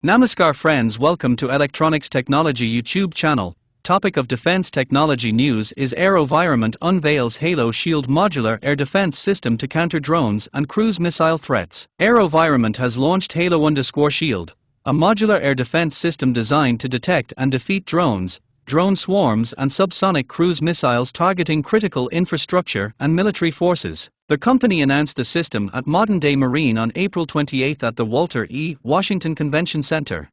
Namaskar friends, welcome to Electronics Technology YouTube channel. Topic of defense technology news is AeroVironment unveils Halo Shield modular air defense system to counter drones and cruise missile threats. AeroVironment has launched Halo_Shield, a modular air defense system designed to detect and defeat drones, drone swarms and subsonic cruise missiles targeting critical infrastructure and military forces. The company announced the system at Modern Day Marine on April 28 at the Walter E. Washington Convention Center.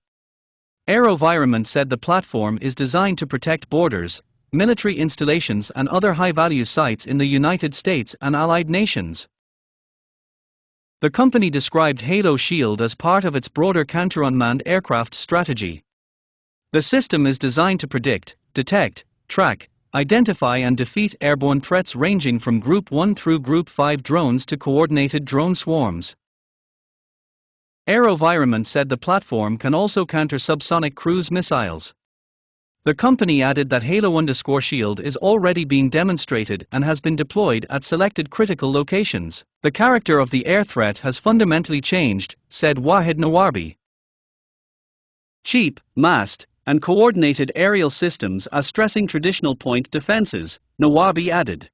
AeroVironment said the platform is designed to protect borders, military installations and other high-value sites in the United States and allied nations. The company described Halo Shield as part of its broader counter-unmanned aircraft strategy. The system is designed to predict, detect, track, identify and defeat airborne threats ranging from Group 1 through Group 5 drones to coordinated drone swarms. AeroVironment said the platform can also counter subsonic cruise missiles. The company added that Halo_Shield is already being demonstrated and has been deployed at selected critical locations. The character of the air threat has fundamentally changed, said Wahid Nawarbi. Cheap, massed, and coordinated aerial systems are stressing traditional point defenses, Nawabi added.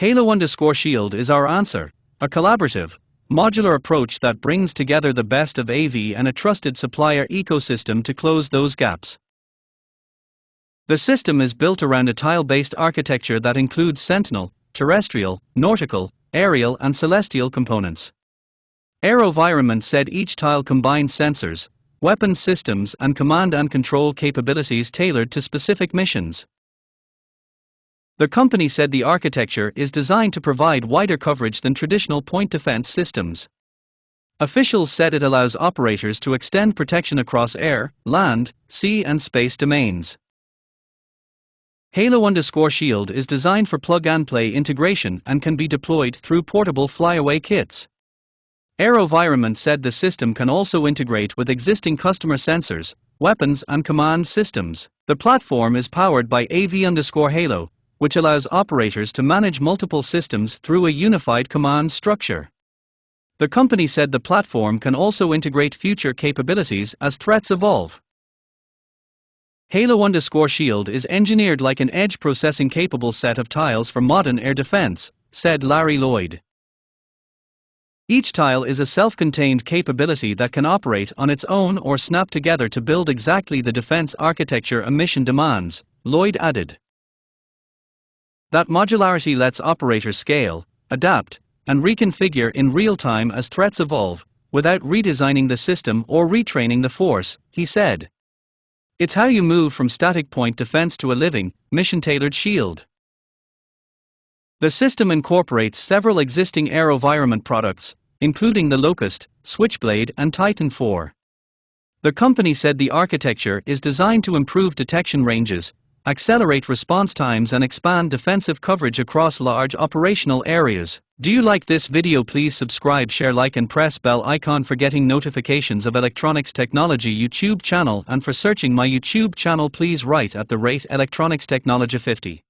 Halo_Shield is our answer, a collaborative, modular approach that brings together the best of AV and a trusted supplier ecosystem to close those gaps. The system is built around a tile-based architecture that includes Sentinel, terrestrial, nautical, aerial and celestial components. AeroVironment said each tile combines sensors, weapons systems and command and control capabilities tailored to specific missions. The company said the architecture is designed to provide wider coverage than traditional point defense systems. Officials said it allows operators to extend protection across air, land, sea and space domains. Halo_Shield is designed for plug-and-play integration and can be deployed through portable flyaway kits. AeroVironment said the system can also integrate with existing customer sensors, weapons and command systems. The platform is powered by AV_Halo, which allows operators to manage multiple systems through a unified command structure. The company said the platform can also integrate future capabilities as threats evolve. Halo_Shield is engineered like an edge processing capable set of tiles for modern air defense, said Larry Lloyd. Each tile is a self-contained capability that can operate on its own or snap together to build exactly the defense architecture a mission demands, Lloyd added. That modularity lets operators scale, adapt, and reconfigure in real time as threats evolve, without redesigning the system or retraining the force, he said. It's how you move from static point defense to a living, mission-tailored shield. The system incorporates several existing AeroVironment products, including the Locust, Switchblade and Titan IV. The company said the architecture is designed to improve detection ranges, accelerate response times and expand defensive coverage across large operational areas. Do you like this video? Please subscribe, share, like and press bell icon for getting notifications of Electronics Technology YouTube channel, and for searching my YouTube channel please write @Electronics Technology 50.